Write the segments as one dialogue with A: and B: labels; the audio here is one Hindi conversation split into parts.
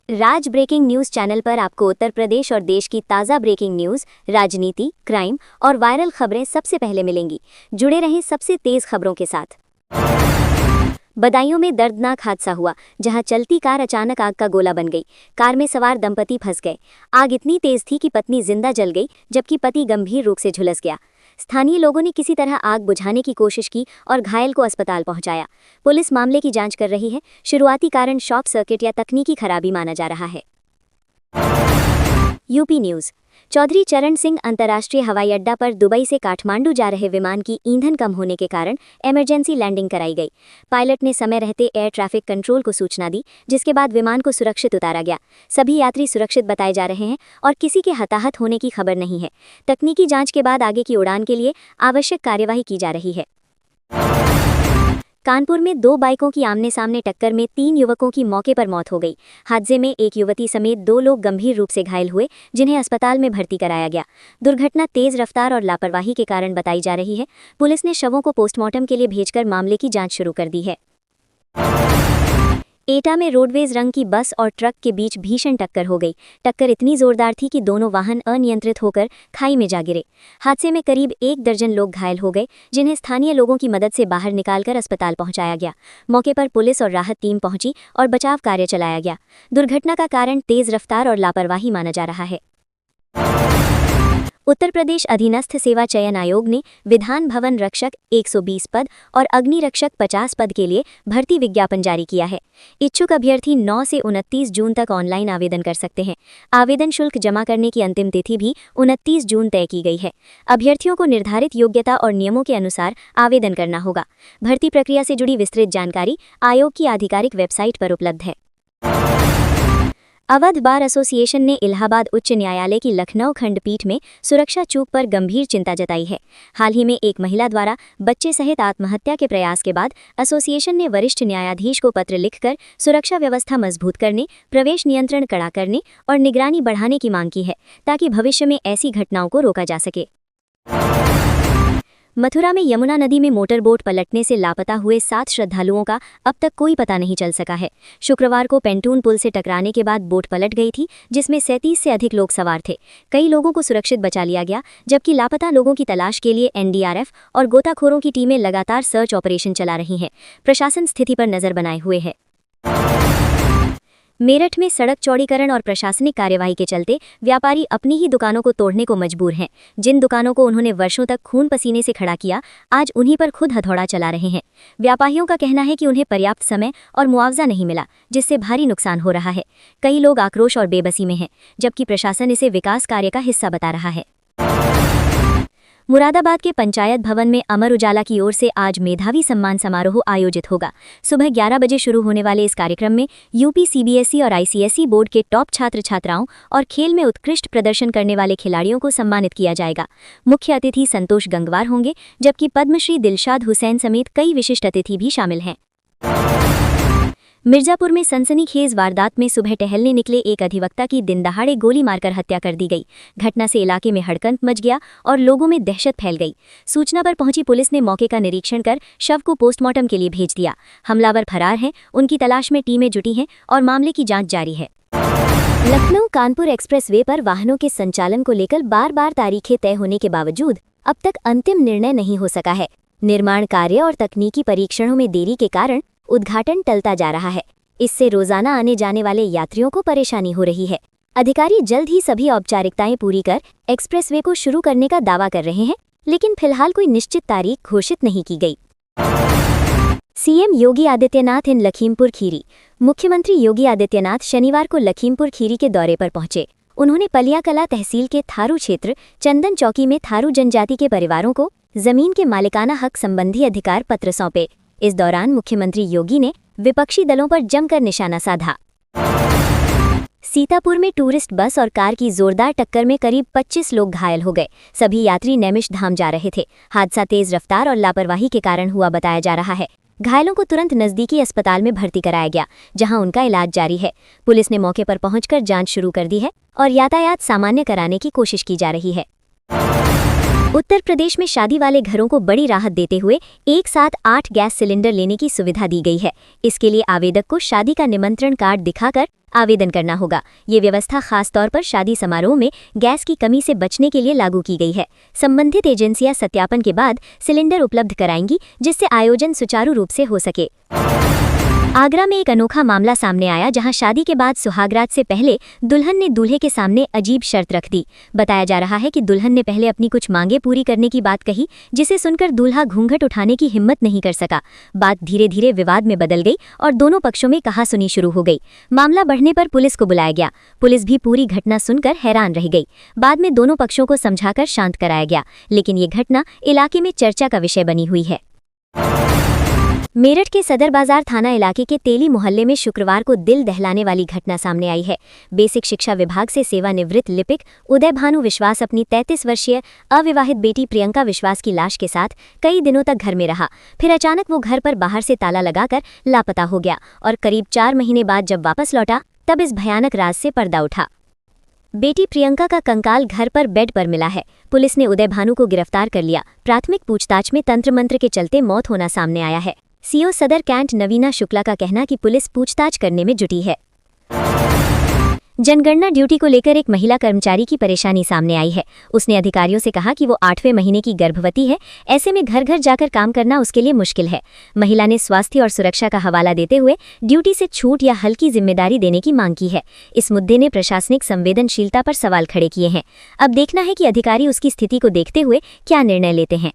A: राज ब्रेकिंग न्यूज चैनल पर आपको उत्तर प्रदेश और देश की ताज़ा ब्रेकिंग न्यूज, राजनीति, क्राइम और वायरल खबरें सबसे पहले मिलेंगी। जुड़े रहें सबसे तेज खबरों के साथ। बदायूं में दर्दनाक हादसा हुआ, जहां चलती कार अचानक आग का गोला बन गई। कार में सवार दंपति फंस गए। आग इतनी तेज थी कि पत्नी जिंदा जल गई, जबकि पति गंभीर रूप से झुलस गया। स्थानीय लोगों ने किसी तरह आग बुझाने की कोशिश की और घायल को अस्पताल पहुंचाया। पुलिस मामले की जांच कर रही है। शुरुआती कारण शॉर्ट सर्किट या तकनीकी खराबी माना जा रहा है। UP news. चौधरी चरण सिंह अंतर्राष्ट्रीय हवाई अड्डा पर दुबई से काठमांडू जा रहे विमान की ईंधन कम होने के कारण इमरजेंसी लैंडिंग कराई गई। पायलट ने समय रहते एयर ट्रैफिक कंट्रोल को सूचना दी, जिसके बाद विमान को सुरक्षित उतारा गया। सभी यात्री सुरक्षित बताए जा रहे हैं और किसी के हताहत होने की खबर नहीं है। तकनीकी जांच के बाद आगे की उड़ान के लिए आवश्यक कार्यवाही की जा रही है। कानपुर में 2 बाइकों की आमने सामने टक्कर में 3 युवकों की मौके पर मौत हो गई। हादसे में एक युवती समेत 2 लोग गंभीर रूप से घायल हुए, जिन्हें अस्पताल में भर्ती कराया गया। दुर्घटना तेज रफ्तार और लापरवाही के कारण बताई जा रही है। पुलिस ने शवों को पोस्टमार्टम के लिए भेजकर मामले की जांच शुरू कर दी है। एटा में रोडवेज रंग की बस और ट्रक के बीच भीषण टक्कर हो गई। टक्कर इतनी जोरदार थी कि दोनों वाहन अनियंत्रित होकर खाई में जा गिरे। हादसे में करीब 1 दर्जन लोग घायल हो गए, जिन्हें स्थानीय लोगों की मदद से बाहर निकालकर अस्पताल पहुंचाया गया। मौके पर पुलिस और राहत टीम पहुंची और बचाव कार्य चलाया गया। दुर्घटना का कारण तेज रफ्तार और लापरवाही माना जा रहा है। उत्तर प्रदेश अधीनस्थ सेवा चयन आयोग ने विधान भवन रक्षक 120 पद और अग्नि रक्षक 50 पद के लिए भर्ती विज्ञापन जारी किया है। इच्छुक अभ्यर्थी 9 से 29 जून तक ऑनलाइन आवेदन कर सकते हैं। आवेदन शुल्क जमा करने की अंतिम तिथि भी 29 जून तय की गई है। अभ्यर्थियों को निर्धारित योग्यता और नियमों के अनुसार आवेदन करना होगा। भर्ती प्रक्रिया से जुड़ी विस्तृत जानकारी आयोग की आधिकारिक वेबसाइट पर उपलब्ध है। अवध बार एसोसिएशन ने इलाहाबाद उच्च न्यायालय की लखनऊ खंडपीठ में सुरक्षा चूक पर गंभीर चिंता जताई है। हाल ही में एक महिला द्वारा बच्चे सहित आत्महत्या के प्रयास के बाद एसोसिएशन ने वरिष्ठ न्यायाधीश को पत्र लिखकर सुरक्षा व्यवस्था मजबूत करने, प्रवेश नियंत्रण कड़ा करने और निगरानी बढ़ाने की मांग की है, ताकि भविष्य में ऐसी घटनाओं को रोका जा सके। मथुरा में यमुना नदी में मोटर बोट पलटने से लापता हुए 7 श्रद्धालुओं का अब तक कोई पता नहीं चल सका है। शुक्रवार को पेंटून पुल से टकराने के बाद बोट पलट गई थी, जिसमें 37 से अधिक लोग सवार थे। कई लोगों को सुरक्षित बचा लिया गया, जबकि लापता लोगों की तलाश के लिए एनडीआरएफ और गोताखोरों की टीमें लगातार सर्च ऑपरेशन चला रही हैं। प्रशासन स्थिति पर नजर बनाए हुए है। मेरठ में सड़क चौड़ीकरण और प्रशासनिक कार्यवाही के चलते व्यापारी अपनी ही दुकानों को तोड़ने को मजबूर हैं। जिन दुकानों को उन्होंने वर्षों तक खून पसीने से खड़ा किया, आज उन्हीं पर खुद हथौड़ा चला रहे हैं। व्यापारियों का कहना है कि उन्हें पर्याप्त समय और मुआवजा नहीं मिला, जिससे भारी नुकसान हो रहा है। कई लोग आक्रोश और बेबसी में हैं, जबकि प्रशासन इसे विकास कार्य का हिस्सा बता रहा है। मुरादाबाद के पंचायत भवन में अमर उजाला की ओर से आज मेधावी सम्मान समारोह आयोजित होगा। सुबह 11 बजे शुरू होने वाले इस कार्यक्रम में यूपी सीबीएसई और आईसीएसई बोर्ड के टॉप छात्र छात्राओं और खेल में उत्कृष्ट प्रदर्शन करने वाले खिलाड़ियों को सम्मानित किया जाएगा। मुख्य अतिथि संतोष गंगवार होंगे, जबकि पद्मश्री दिलशाद हुसैन समेत कई विशिष्ट अतिथि भी शामिल हैं। मिर्जापुर में सनसनीखेज वारदात में सुबह टहलने निकले एक अधिवक्ता की दिनदहाड़े गोली मारकर हत्या कर दी गई। घटना से इलाके में हड़कंप मच गया और लोगों में दहशत फैल गई। सूचना पर पहुंची पुलिस ने मौके का निरीक्षण कर शव को पोस्टमार्टम के लिए भेज दिया। हमलावर फरार हैं, उनकी तलाश में टीमें जुटी हैं और मामले की जांच जारी है। लखनऊ कानपुर एक्सप्रेसवे पर वाहनों के संचालन को लेकर बार-बार तारीखें तय होने के बावजूद अब तक अंतिम निर्णय नहीं हो सका है। निर्माण कार्य और तकनीकी परीक्षणों में देरी के कारण उद्घाटन टलता जा रहा है। इससे रोजाना आने जाने वाले यात्रियों को परेशानी हो रही है। अधिकारी जल्द ही सभी औपचारिकताएं पूरी कर एक्सप्रेसवे को शुरू करने का दावा कर रहे हैं, लेकिन फिलहाल कोई निश्चित तारीख घोषित नहीं की गई। सीएम योगी आदित्यनाथ इन लखीमपुर खीरी। मुख्यमंत्री योगी आदित्यनाथ शनिवार को लखीमपुर खीरी के दौरे पर पहुंचे। उन्होंने पलियाकला तहसील के थारू क्षेत्र चंदन चौकी में थारू जनजाति के परिवारों को जमीन के मालिकाना हक संबंधी अधिकार पत्र सौंपे। इस दौरान मुख्यमंत्री योगी ने विपक्षी दलों पर जमकर निशाना साधा। सीतापुर में टूरिस्ट बस और कार की जोरदार टक्कर में करीब 25 लोग घायल हो गए। सभी यात्री नैमिष धाम जा रहे थे। हादसा तेज रफ्तार और लापरवाही के कारण हुआ बताया जा रहा है। घायलों को तुरंत नजदीकी अस्पताल में भर्ती कराया गया, जहां उनका इलाज जारी है। पुलिस ने मौके पर पहुंचकर जांच शुरू कर दी है और यातायात सामान्य कराने की कोशिश की जा रही है। उत्तर प्रदेश में शादी वाले घरों को बड़ी राहत देते हुए एक साथ 8 गैस सिलेंडर लेने की सुविधा दी गई है। इसके लिए आवेदक को शादी का निमंत्रण कार्ड दिखाकर आवेदन करना होगा। ये व्यवस्था खास तौर पर शादी समारोह में गैस की कमी से बचने के लिए लागू की गई है। संबंधित एजेंसियां सत्यापन के बाद सिलेंडर उपलब्ध कराएंगी, जिससे आयोजन सुचारू रूप से हो सके। आगरा में एक अनोखा मामला सामने आया, जहां शादी के बाद सुहागरात से पहले दुल्हन ने दूल्हे के सामने अजीब शर्त रख दी। बताया जा रहा है कि दुल्हन ने पहले अपनी कुछ मांगे पूरी करने की बात कही, जिसे सुनकर दूल्हा घूंघट उठाने की हिम्मत नहीं कर सका। बात धीरे धीरे विवाद में बदल गई और दोनों पक्षों में कहासुनी शुरू हो गई। मामला बढ़ने पर पुलिस को बुलाया गया। पुलिस भी पूरी घटना सुनकर हैरान रह गई। बाद में दोनों पक्षों को समझाकर शांत कराया गया, लेकिन ये घटना इलाके में चर्चा का विषय बनी हुई है। मेरठ के सदर बाजार थाना इलाके के तेली मोहल्ले में शुक्रवार को दिल दहलाने वाली घटना सामने आई है। बेसिक शिक्षा विभाग से सेवानिवृत्त लिपिक उदय भानु विश्वास अपनी 33 वर्षीय अविवाहित बेटी प्रियंका विश्वास की लाश के साथ कई दिनों तक घर में रहा। फिर अचानक वो घर पर बाहर से ताला लगाकर लापता हो गया और करीब 4 महीने बाद जब वापस लौटा, तब इस भयानक राज से पर्दा उठा। बेटी प्रियंका का कंकाल घर पर बेड पर मिला है। पुलिस ने उदय भानु को गिरफ्तार कर लिया। प्राथमिक पूछताछ में तंत्र मंत्र के चलते मौत होना सामने आया है। सीओ सदर कैंट नवीना शुक्ला का कहना कि पुलिस पूछताछ करने में जुटी है। जनगणना ड्यूटी को लेकर एक महिला कर्मचारी की परेशानी सामने आई है। उसने अधिकारियों से कहा कि वो 8वें महीने की गर्भवती है, ऐसे में घर घर जाकर काम करना उसके लिए मुश्किल है। महिला ने स्वास्थ्य और सुरक्षा का हवाला देते हुए ड्यूटी से छूट या हल्की जिम्मेदारी देने की मांग की है। इस मुद्दे ने प्रशासनिक संवेदनशीलता पर सवाल खड़े किए हैं। अब देखना है कि अधिकारी उसकी स्थिति को देखते हुए क्या निर्णय लेते हैं।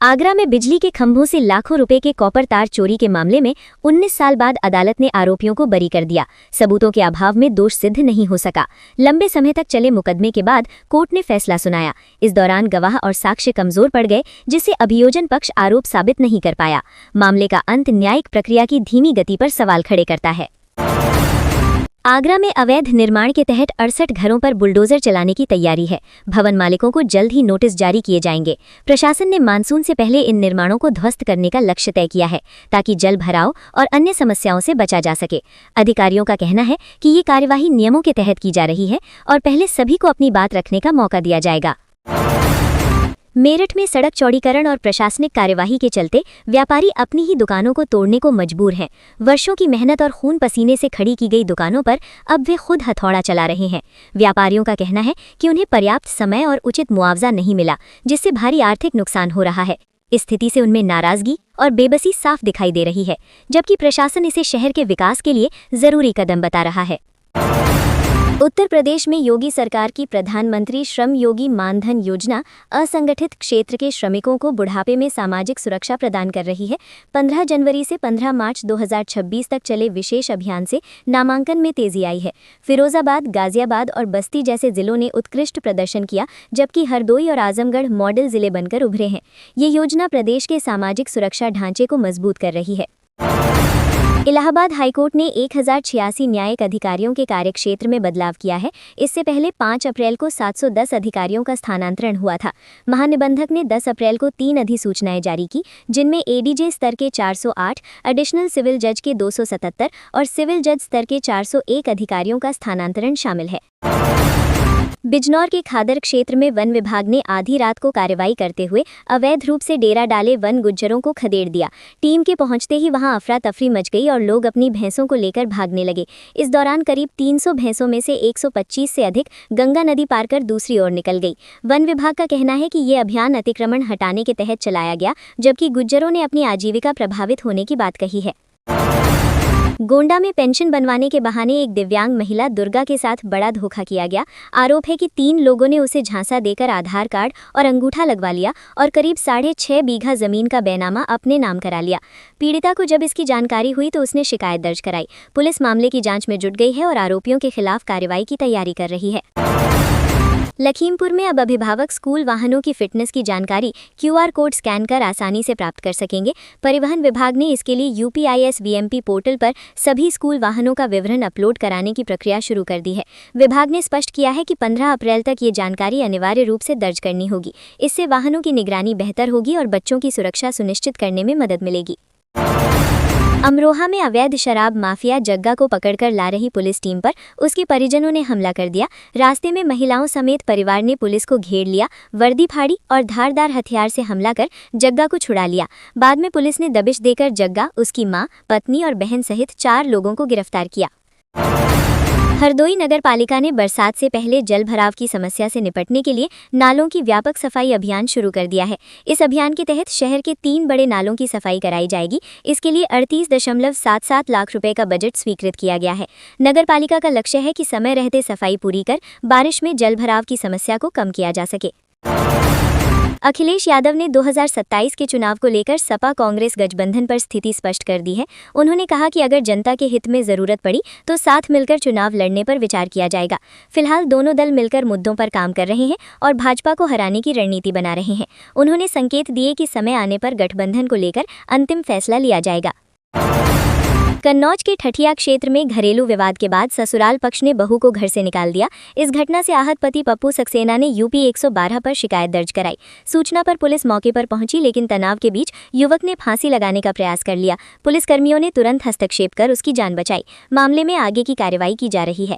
A: आगरा में बिजली के खंभों से लाखों रुपए के कॉपर तार चोरी के मामले में 19 साल बाद अदालत ने आरोपियों को बरी कर दिया। सबूतों के अभाव में दोष सिद्ध नहीं हो सका। लंबे समय तक चले मुकदमे के बाद कोर्ट ने फैसला सुनाया। इस दौरान गवाह और साक्ष्य कमजोर पड़ गए, जिससे अभियोजन पक्ष आरोप साबित नहीं कर पाया। मामले का अंत न्यायिक प्रक्रिया की धीमी गति पर सवाल खड़े करता है। आगरा में अवैध निर्माण के तहत 68 घरों पर बुलडोजर चलाने की तैयारी है। भवन मालिकों को जल्द ही नोटिस जारी किए जाएंगे। प्रशासन ने मानसून से पहले इन निर्माणों को ध्वस्त करने का लक्ष्य तय किया है, ताकि जल भराव और अन्य समस्याओं से बचा जा सके। अधिकारियों का कहना है कि ये कार्यवाही नियमों के तहत की जा रही है और पहले सभी को अपनी बात रखने का मौका दिया जाएगा। मेरठ में सड़क चौड़ीकरण और प्रशासनिक कार्यवाही के चलते व्यापारी अपनी ही दुकानों को तोड़ने को मजबूर हैं। वर्षों की मेहनत और खून पसीने से खड़ी की गई दुकानों पर अब वे खुद हथौड़ा चला रहे हैं। व्यापारियों का कहना है कि उन्हें पर्याप्त समय और उचित मुआवजा नहीं मिला, जिससे भारी आर्थिक नुकसान हो रहा है। इस स्थिति से उनमें नाराजगी और बेबसी साफ दिखाई दे रही है, जबकि प्रशासन इसे शहर के विकास के लिए जरूरी कदम बता रहा है। उत्तर प्रदेश में योगी सरकार की प्रधानमंत्री श्रम योगी मानधन योजना असंगठित क्षेत्र के श्रमिकों को बुढ़ापे में सामाजिक सुरक्षा प्रदान कर रही है। 15 जनवरी से 15 मार्च 2026 तक चले विशेष अभियान से नामांकन में तेजी आई है। फिरोजाबाद, गाजियाबाद और बस्ती जैसे जिलों ने उत्कृष्ट प्रदर्शन किया, जबकि हरदोई और आजमगढ़ मॉडल जिले बनकर उभरे हैं। ये योजना प्रदेश के सामाजिक सुरक्षा ढांचे को मजबूत कर रही है। इलाहाबाद हाईकोर्ट ने 1086 न्यायिक अधिकारियों के कार्यक्षेत्र में बदलाव किया है। इससे पहले 5 अप्रैल को 710 अधिकारियों का स्थानांतरण हुआ था। महानिबंधक ने 10 अप्रैल को 3 अधिसूचनाएं जारी की, जिनमें एडीजे स्तर के 408, एडिशनल सिविल जज के 277 और सिविल जज स्तर के 401 अधिकारियों का स्थानांतरण शामिल है। बिजनौर के खादर क्षेत्र में वन विभाग ने आधी रात को कार्रवाई करते हुए अवैध रूप से डेरा डाले वन गुज्जरों को खदेड़ दिया। टीम के पहुंचते ही वहां अफरा तफरी मच गई और लोग अपनी भैंसों को लेकर भागने लगे। इस दौरान करीब 300 भैंसों में से 125 से अधिक गंगा नदी पार कर दूसरी ओर निकल गई। वन विभाग का कहना है कि ये अभियान अतिक्रमण हटाने के तहत चलाया गया, जबकि गुज्जरों ने अपनी आजीविका प्रभावित होने की बात कही है। गोंडा में पेंशन बनवाने के बहाने एक दिव्यांग महिला दुर्गा के साथ बड़ा धोखा किया गया। आरोप है कि 3 लोगों ने उसे झांसा देकर आधार कार्ड और अंगूठा लगवा लिया और करीब 6.5 बीघा जमीन का बैनामा अपने नाम करा लिया। पीड़िता को जब इसकी जानकारी हुई तो उसने शिकायत दर्ज कराई। पुलिस मामले की जांच में जुट गई है और आरोपियों के खिलाफ कार्रवाई की तैयारी कर रही है। लखीमपुर में अब अभिभावक स्कूल वाहनों की फिटनेस की जानकारी QR कोड स्कैन कर आसानी से प्राप्त कर सकेंगे। परिवहन विभाग ने इसके लिए UPIS VMP पोर्टल पर सभी स्कूल वाहनों का विवरण अपलोड कराने की प्रक्रिया शुरू कर दी है। विभाग ने स्पष्ट किया है कि 15 अप्रैल तक ये जानकारी अनिवार्य रूप से दर्ज करनी होगी। इससे वाहनों की निगरानी बेहतर होगी और बच्चों की सुरक्षा सुनिश्चित करने में मदद मिलेगी। अमरोहा में अवैध शराब माफिया जग्गा को पकड़कर ला रही पुलिस टीम पर उसके परिजनों ने हमला कर दिया। रास्ते में महिलाओं समेत परिवार ने पुलिस को घेर लिया, वर्दी फाड़ी और धारदार हथियार से हमला कर जग्गा को छुड़ा लिया। बाद में पुलिस ने दबिश देकर जग्गा, उसकी मां, पत्नी और बहन सहित 4 लोगों को गिरफ्तार किया। हरदोई नगर पालिका ने बरसात से पहले जल भराव की समस्या से निपटने के लिए नालों की व्यापक सफाई अभियान शुरू कर दिया है। इस अभियान के तहत शहर के 3 बड़े नालों की सफाई कराई जाएगी। इसके लिए 38.77 लाख रुपए का बजट स्वीकृत किया गया है। नगर पालिका का लक्ष्य है कि समय रहते सफाई पूरी कर बारिश में जल भराव की समस्या को कम किया जा सके। अखिलेश यादव ने 2027 के चुनाव को लेकर सपा कांग्रेस गठबंधन पर स्थिति स्पष्ट कर दी है। उन्होंने कहा कि अगर जनता के हित में जरूरत पड़ी तो साथ मिलकर चुनाव लड़ने पर विचार किया जाएगा। फिलहाल दोनों दल मिलकर मुद्दों पर काम कर रहे हैं और भाजपा को हराने की रणनीति बना रहे हैं। उन्होंने संकेत दिए कि समय आने पर गठबंधन को लेकर अंतिम फैसला लिया जाएगा। कन्नौज के ठठिया क्षेत्र में घरेलू विवाद के बाद ससुराल पक्ष ने बहू को घर से निकाल दिया। इस घटना से आहत पति पप्पू सक्सेना ने यूपी 112 पर शिकायत दर्ज कराई। सूचना पर पुलिस मौके पर पहुंची, लेकिन तनाव के बीच युवक ने फांसी लगाने का प्रयास कर लिया। पुलिसकर्मियों ने तुरंत हस्तक्षेप कर उसकी जान बचाई। मामले में आगे की कार्रवाई की जा रही है।